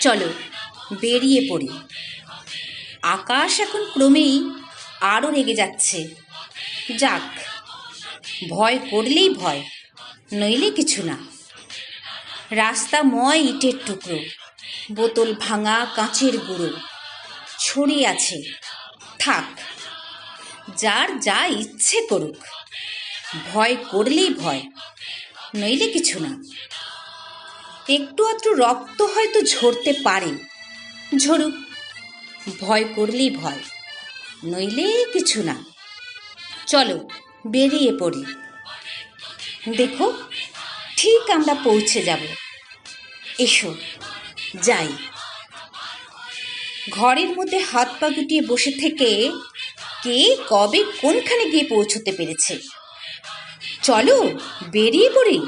চলো বেরিয়ে পড়ি। আকাশ এখন ক্রমেই আরও রেগে যাচ্ছে। যাক, ভয় করলেই ভয়, নইলে কিছু না। রাস্তাময় ইটের টুকরো, বোতল ভাঙা, কাঁচের গুঁড়ো ছড়িয়ে আছে। থাক, যার যা ইচ্ছে করুক, ভয় করলেই ভয়, নইলে কিছু না। একটু আধটু রক্ত হয়তো ঝরতে পারে, ঝরুক, ভয় করলেই ভয়, নইলে কিছু না। চলো বেরিয়ে পড়ি। দেখো, ঠিক আমরা পৌঁছে যাব। এসো যাই। ঘরের মধ্যে হাত পা গুটিয়ে বসে থেকে কে কবে কোনখানে গিয়ে পৌঁছতে পেরেছে। চলো বেরিয়ে পড়ি।